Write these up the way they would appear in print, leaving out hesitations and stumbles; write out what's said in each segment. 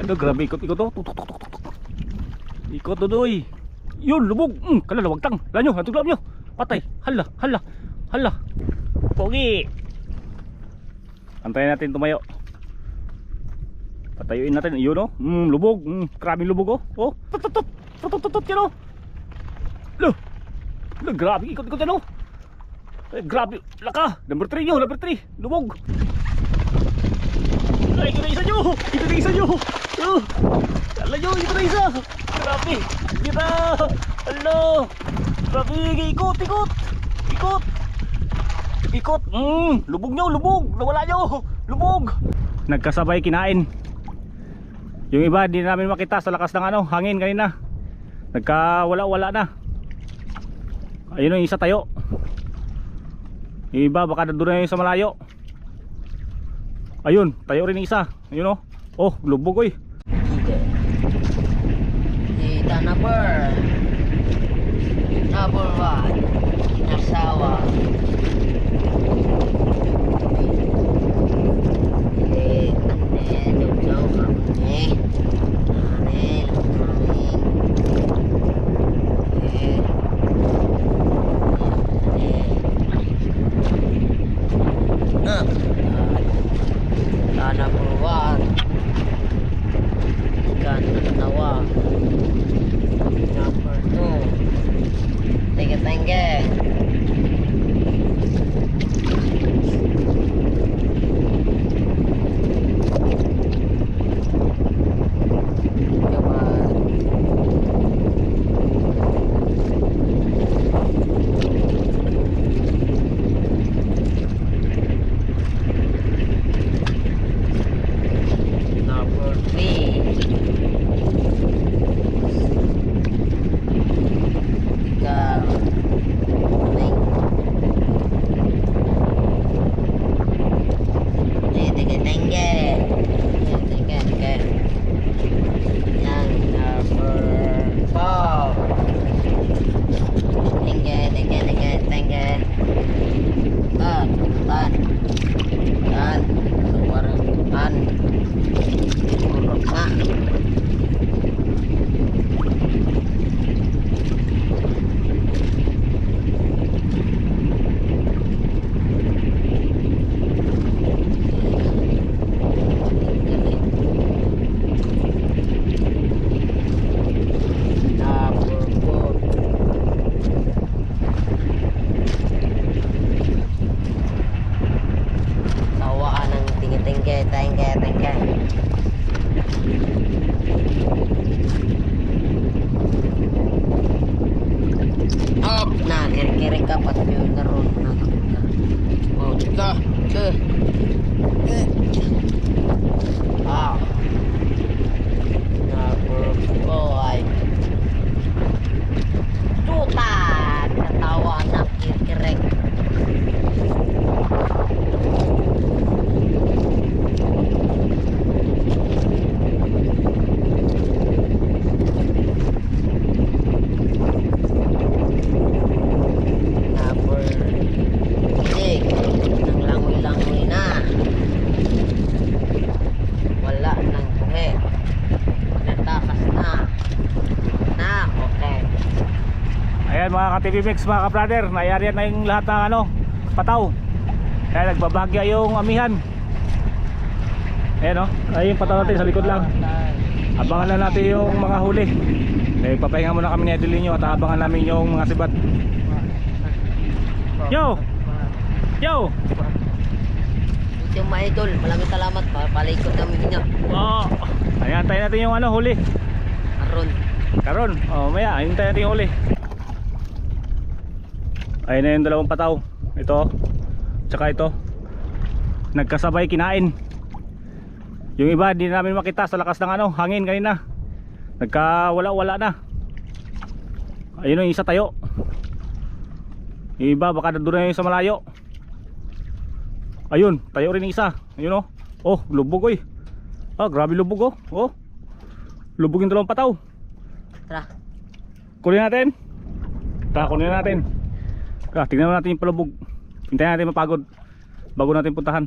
Grabe, ikot-ikot to. Ikot dodoy. Yun, lubog. Kala wagtang. Lanyo, natuglam nyo. Patay. Hala. Pogi. Antayin natin tumayo. Patayuin natin. Yun oh. Lubog. Grabing lubog oh. Oh. Tut yan oh. Lo. Grabe, ikot-ikot yan oh. Grabe. Laka. Number 3 nyo. Number 3. Lubog. Ay, ito na isa nyo. Alam nyo, ito na isa. Grabe. Gira. Alo. Grabe. Ikot. Lubog nyo. Nawala nyo. Lubog. Nagkasabay kinain. Yung iba di namin makita sa lakas ng hangin kanina. Nagkawala-wala na. Ayun yung isa tayo. Yung iba baka doon na yung sa malayo. Ayun, tayo rin isa. Ayun oh. Oh, lubog oy. Dita number 1 Nasawa. Mga ka-TV Mix, mga ka-brother, nayarian na yung lahat ng pataw. Kaya nagbabagya yung amihan. Ayan o, ay yung pataw natin sa likod lang. Abangan na natin yung mga huli. Papahinga muna kami ni Edelinho at abangan namin yung mga sibat. Yo! Yung mga idol, maraming salamat. Palikot namin niya. Ayan, tayo natin yung huli. Karon, maya, hintayin natin yung huli. Ayun na yung dalawang pataw. Ito, tsaka ito. Nagkasabay kinain. Yung iba di namin makita sa lakas ng hangin kanina. Nagkawala-wala na. Ayun yung isa tayo. Yung iba baka doon na yung sa malayo. Ayun, tayo rin isa. Ayun oh. Oh, lubog oy. Grabe lubog oh. Oh. Lubog yung dalawang pataw. Tara. Kunin natin. Tingnan natin yung palubog. Hintayin natin mapagod bago natin puntahan.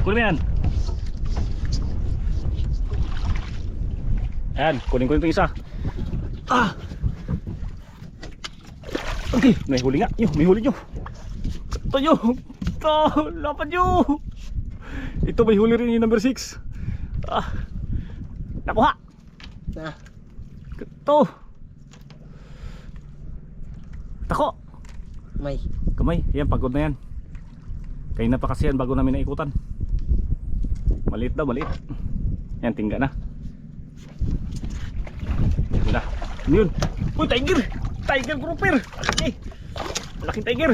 Kunin mo yan. Ayan, kunin ko yung isa. Ah! Okay, may huli nga. Yo, may huli nyo. Ito nyo. Ito, lapan nyo. Ito may huli rin yung number 6. Ah, nakuha. Na. Ito. Tako. May. Kamay, yan, pagod na yan. Kayo na pa kasi yan bago namin naikutan. Maliit daw, maliit. Yan, tingga na. Yun na. Ano yun? Uy, tiger! Tiger grouper! Laki! Malaking tiger!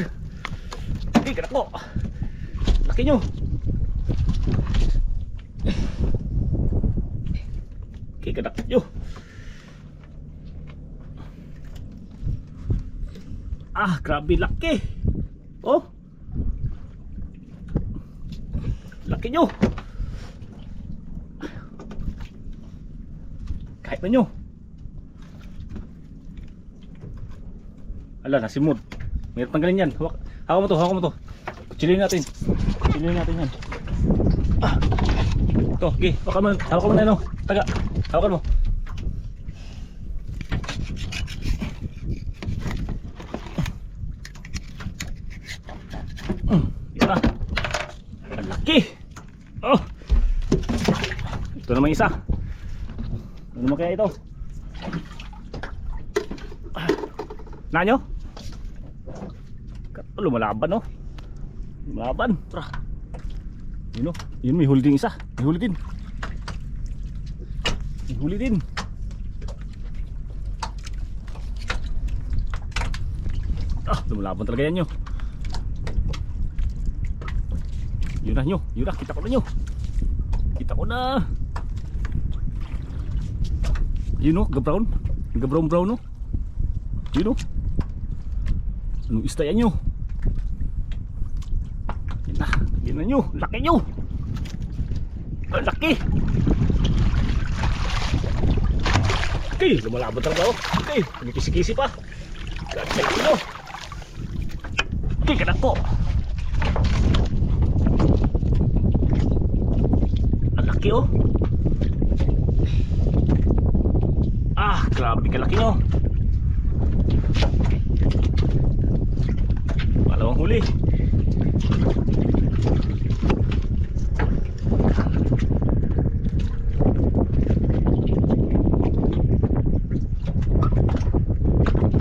Hindi, kanak ko! Laki nyo! Okay, kanak nyo! Ah, grabe laki! Oh! Laki nyo! Kahit na nyo! Ala, nasimod. Mayroon tanggalin yan. Hawak mo to, hawak mo to. Kuchilin natin. Kuchilin natin yan. Ah. Ito, okay. Hawakan mo na ano. Taga. Hawakan mo. Yan na. Ang laki. Oh. Ito naman isa. Ano naman kaya ito? Nanyo? Lumalaban no? Lumalaban. Tara. Yun o. Yun may huli din isa. May huli din. May huli din. Ah, lumalaban talaga yan nyo. Yun na nyo. Yun na. Kita ko na nyo. Kita ko na. Yun o. Gabrown. Gabrown-brown no? Yun o. Anong isda yan nyo? Yan na nyo. Laki nyo. Ang laki. Okay, lumalaban talaga oh. Okay, nagkisi-kisi pa. Laki nyo. Okay, kanak ko. Ang laki oh. Ah, grabe kalaki nyo. Malawang huli.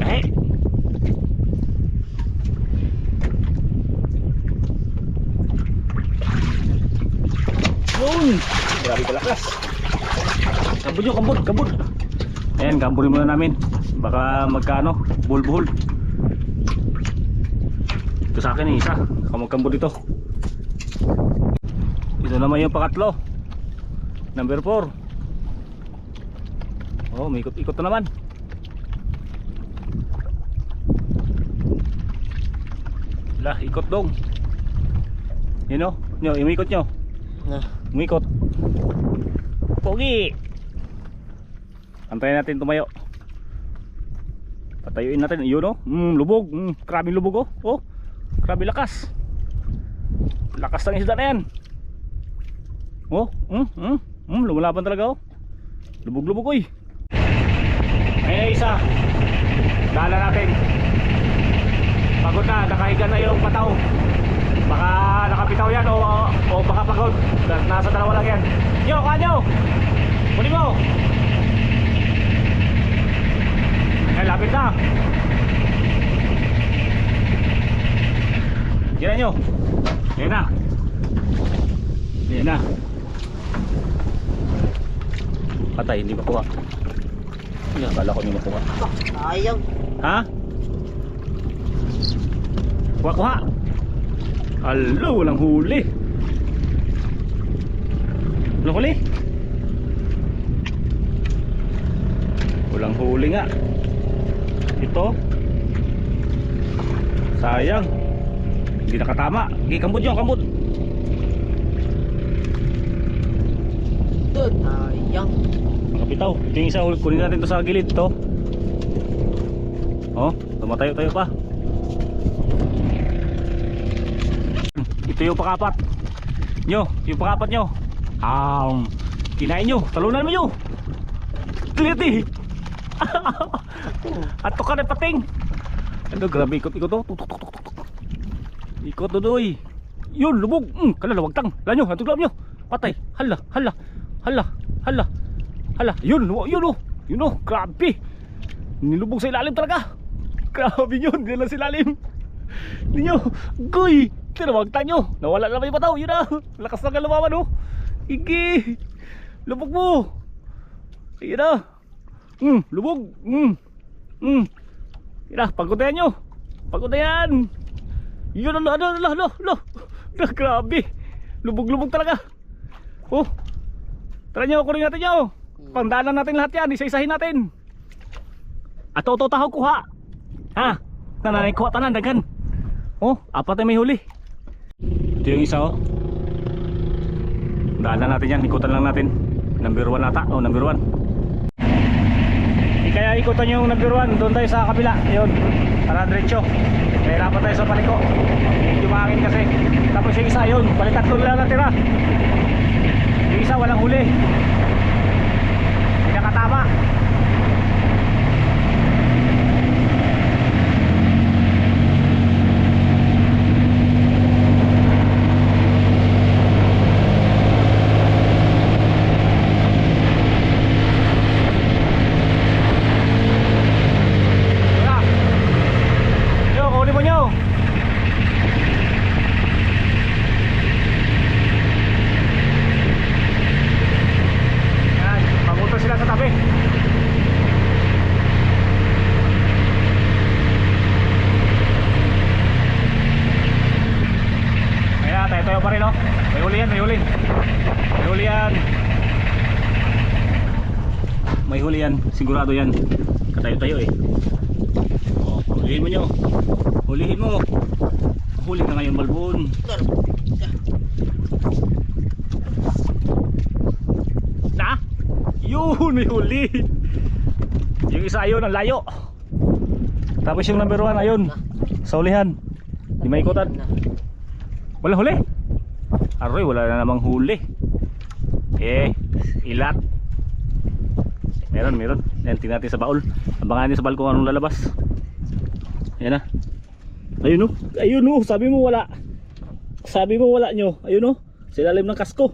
Kahit yun. Grabe kalakas. Kambod nyo, kambod. Ayan, kamburin muna namin. Baka magkano, buhol-buhol. Ito sa akin isa. Kamagkambod ito. Ito naman yung pangatlo. Number 4. Oh, may ikot-ikot na naman. Lah, ikot dong. Yun o, umikot nyo. Umikot. Pogi. Antayin natin tumayo. Patayuin natin. Yun o, lubog. Krabing lubog o. Oh, grabe lakas. Lakas ng isda na yan. Oh, lumalaban talaga oh. Lubog-lubog oy. Ayun isa. Dala natin. Pagod na, nakahiga na yung pataw. Baka nakapitaw yan o baka pagod. Nasa dalawa lang yan. Yo, kanyo. Kunin mo. Ay, lapit na. Yan nyo. Yan na. Yan na. Patay, hindi makuha. Akala ko hindi makuha. Ayaw. Ha? Kuha. Alo, walang huli. Walang huli? Walang huli nga. Ito. Sayang. Hindi nakatama. Kambod yun, kambod. Sayang. Makapitaw. Ito yung isa, kunin natin to sa gilid to. Oh, tumatayo-tayo pa. Ito yung pakapat. Nyo, yung pangapat nyo. Kinain nyo, talunan mo nyo. Kliti. Ato ka na pating. Ano, grabe ikot to. Ikot dodoy. Yun, lubog. Kalala, wagtang. Lanyo, antog nyo. Patay. Hala. Yun oh, grabe. Nilubog sa ilalim talaga. Grabe yun, hindi lang sa ilalim. Hindi nyo, goy. Tinawagtang nyo. Nawala na may bataw, yun na. Lakas na kalumaman oh. Higi. Lubog mo. Ayun na. Lubog. Yun na, pagkutayan nyo. Pagkutayan. Yun, ano. Grabe. Lubog talaga. Oh. Tara nyo, kunin natin nyo. Pangdaanan natin lahat yan, isa-isahin natin. At tahaw kuha. Ha? Nanay kuha tanan, daghan. Oh, apat na may huli. Ito yung isa oh. Daanan natin yan, ikutan lang natin. Number 1 ata, oh number 1. Kaya ikutan yung number 1, doon tayo sa kabila. Yun, para diretso. Kaya dapat tayo sa paliko. Medyo mahangin kasi. Tapos yung isa yun, balikat doon lang natira. Yung isa walang huli. Hindi nakatama. May huli yan, sigurado yan. Katayo-tayo eh. Oh, hulihin mo nyo. Hulihin mo. Huli ka ngayon, Balbon. Na? Yun, may huli. Yung isa ayun, ang layo. Tapos yung number 1 ayun, sa ulihan. Di maikutan. Wala huli. Aroy, wala na namang huli. Ilat. Meron. Yan, tingnan natin sa baul. Abangan natin sa baul kung anong lalabas. Yan na. Ayun oh, sabi mo wala nyo. Ayun oh, sa ilalim ng kasko.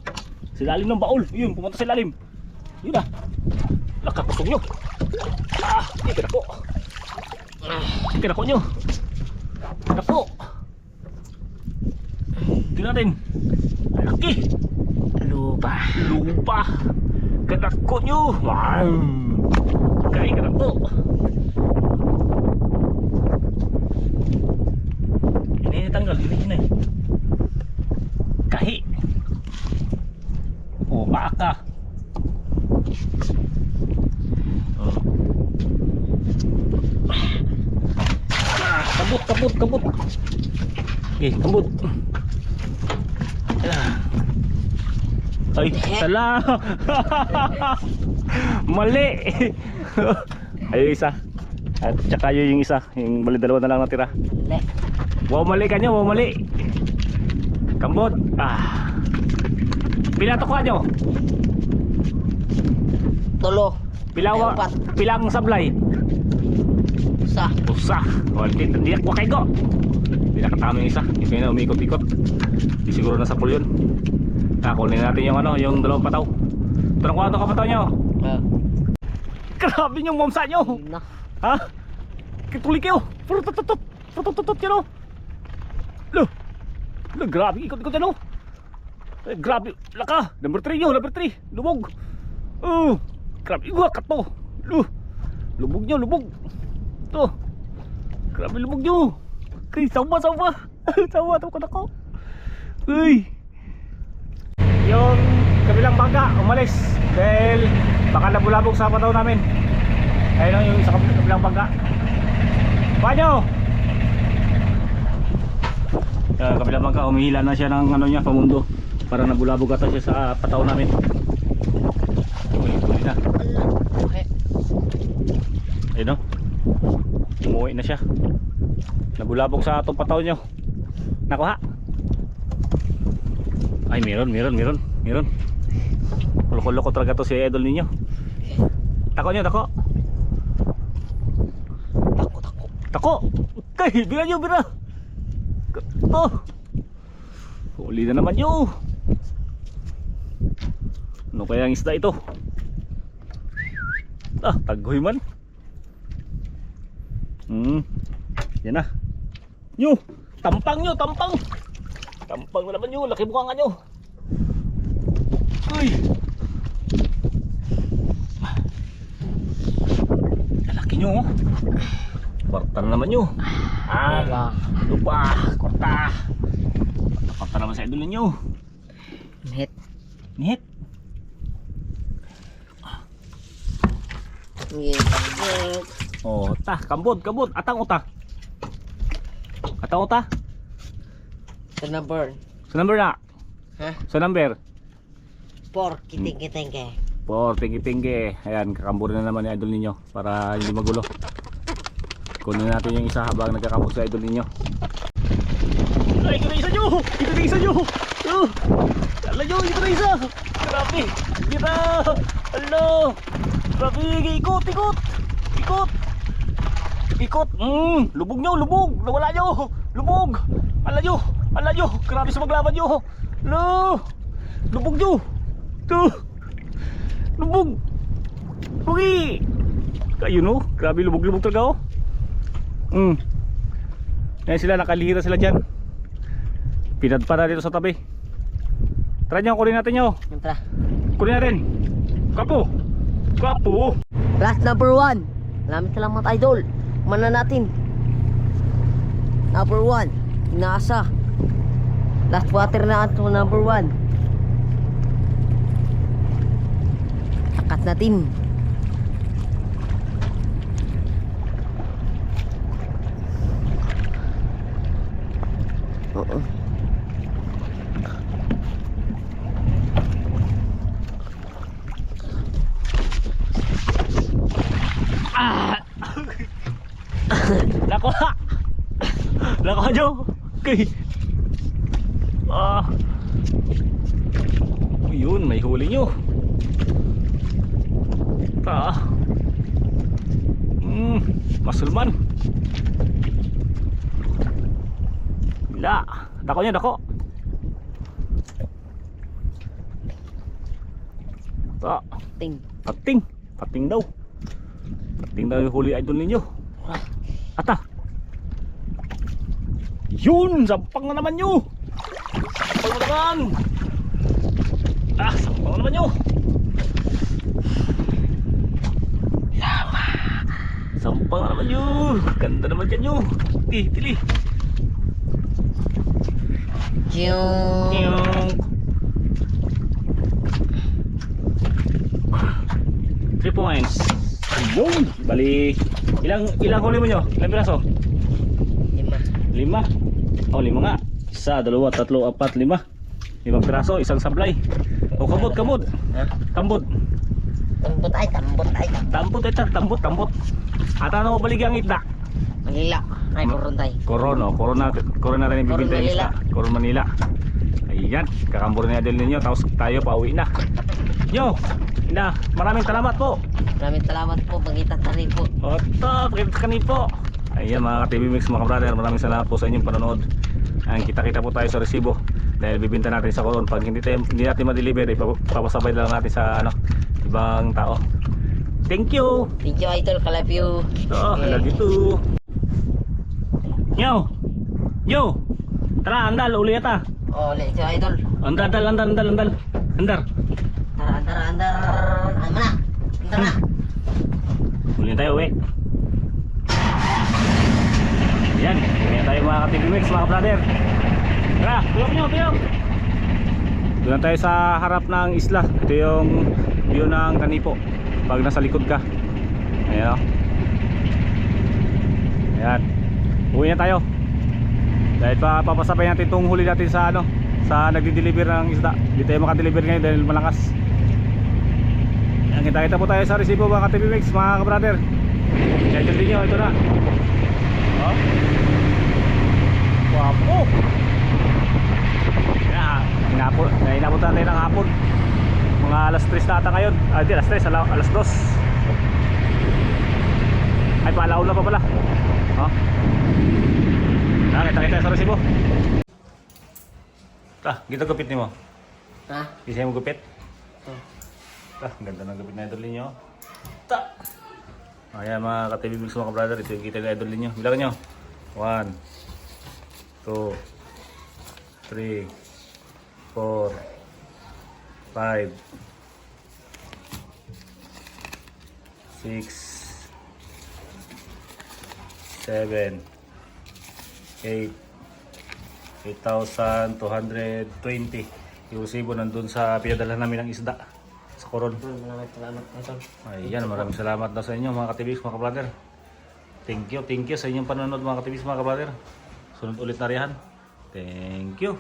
Sa ilalim ng baul. Yun, pumunta sa ilalim. Yun na. Nakakusog nyo. Kinako nyo. Kinako. Tingnan natin. Laki. Lupa. Kanako nyo. Wow. Kaya kanako. Ini tanggal ini. Kahi. Oh, baka. Kabut. Kabut. Ay, salah. Mali. Ayun isa. At saka yung isa, yung bali dalawa na lang natira. Mali ka nyo, mali. Kambot. Pila to kuha nyo? Tulo. Pilang sablay? Usa. Wala, hindi ako kay go. Hindi nakatama yung isa. Yung kaya na umikot-ikot. Di siguro nasa pool yun. Kunin natin yung yung dalawang pataw. Tanong ko ano kapataw nyo? Grabe yung mamsa nyo. Ha? Kitulik kayo. Tutut yun o. Grabe, ikot-ikot yan o. Grabe, laka. Number 3 nyo, number 3. Lubog. Grabe, iwak to. Lubog nyo. Ito. Grabe, lubog nyo. Kay, sawa. Sawa, ito ko na ko. Yung kabilang bangka umalis dahil baka nabulabog sa pataw namin. Ayun yung isa kabilang bangka. Paano? Kabilang bangka umihila na siya ng niya pamundo para nabulabog ata siya sa pataw namin. Huli na. Ayun o. Umuwi na siya. Nabulabog sa atong pataw nyo. Nakuha. Ay, meron. Loko-loko talaga to si idol ninyo. Tako nyo, tako. Tako. Kay, bira nyo, bira. Oh. Huli na naman nyo. Ano kaya ang isda ito? Tagoy man. Yan na. Nyo, tampang nyo, tampang. Tampang na naman nyo, laki mukha nga nyo. Uy. Lalaki nyo, oh. Kwarta na naman nyo. Lupa, kwarta. Kwarta naman sa idol ninyo. Net. Nihit. Oh, kambod. Atang uta. Sa number. Sa number na. Ha? Sa number. 4. Kiting ke. 4, tinggi. Ayan, kakamburin na naman ni idol ninyo para hindi magulo. Kunin natin yung isa habang nagkakambur sa idol ninyo. Ay, ito na isa nyo! Ala nyo, ito na isa! Grabe! Gira! Ala! Grabe! Ikot! Lubog nyo! Nawala nyo! Lubog! Ala nyo! Grabe sa maglaban nyo! Ala! Lubog nyo! Ito! Lubog! Uy! Kayo no? Grabe lubog talaga oh! Ayan sila, nakalihira sila dyan. Pinadpa na dito sa tabi. Tara nyo, kunin natin nyo. Tara. Kunin natin. Kapo. Last number 1. Maraming salamat idol. Mana natin. Number 1. Nasa. Last water na ito number 1. Akat natin. Nakuha nyo. Okay. Yun, may huli nyo. Masulman. Bila. Dako nyo, dako. Pating daw. Pating daw yung huli idol ninyo. Ata. Yun, sampang na naman nyo. Sampang na naman nyo. Sampang na naman nyo. Ganda naman dyan nyo. Tili. Yung 3 points. Yun. Bali, ilang huli mo nyo? Ilang piraso? 5. 5 nga. 1, 2, 3, 4, 5. 5 piraso, isang sablay. O kambot. Ha? Tambot. Tambot. At ano balik ang itda? Manila. Ay, koron Koron natin yung bibintay ng isda. Koron Manila. Ayan, kakambur na din ninyo. Tapos tayo pauwi na. Maraming salamat po. Pangitat na rin po. Pangitat ka rin po. Ayan mga ka-TV Mix, mga brother, maraming salamat po sa inyong panonood. Kita po tayo sa resibo dahil bibinta natin sa koron. Pag hindi natin ma-deliver, ipapasabay lang natin sa ibang tao. Thank you idol, I love you. I love you too. Yo, tara, andal, uli ata. Ulit siya idol. Andar. Tara, andar. Andar na. Uli tayo, uwi. Yan, uwi tayo mga ka-TV Mix, mga brother. Tara, tuyok. Doon tayo sa harap ng isla. Ito yung view ng Kanipo pag nasa likod ka. Ayan. Uwi na tayo. Dahil papasabay natin itong huli natin sa sa nagdi-deliver ng isda. Hindi tayo makadeliver ngayon dahil malakas. Ayan, kita po tayo sa resibo mga ka-TV Mix, mga ka-brother. Schedule din nyo, ito na. Wapo. Kaya, inapunta tayo ng hapon. Mga alas 3 na ata ngayon. Di alas 3, alas 2. Ay, paalaw na pa pala. Kita sa resibo. Gito gupit ni mo. Ha? Isa mo gupit. Ganda ng gupit na idol ninyo. Ayan mga ka-TV Bigs mga ka-brother. Ito yung kita ng idol ninyo. Bilangan nyo. 1 2 3 4 5 6 7 8 8,220 yung resibo nandun sa pinadala namin ng isda sa Coron. Maraming salamat, Idol. Ayan, maraming salamat daw sa inyo mga ka-TVs mga ka-brother. Thank you sa inyong panonood mga ka-TVs mga ka-brother. Sunod ulit na riyan. Thank you.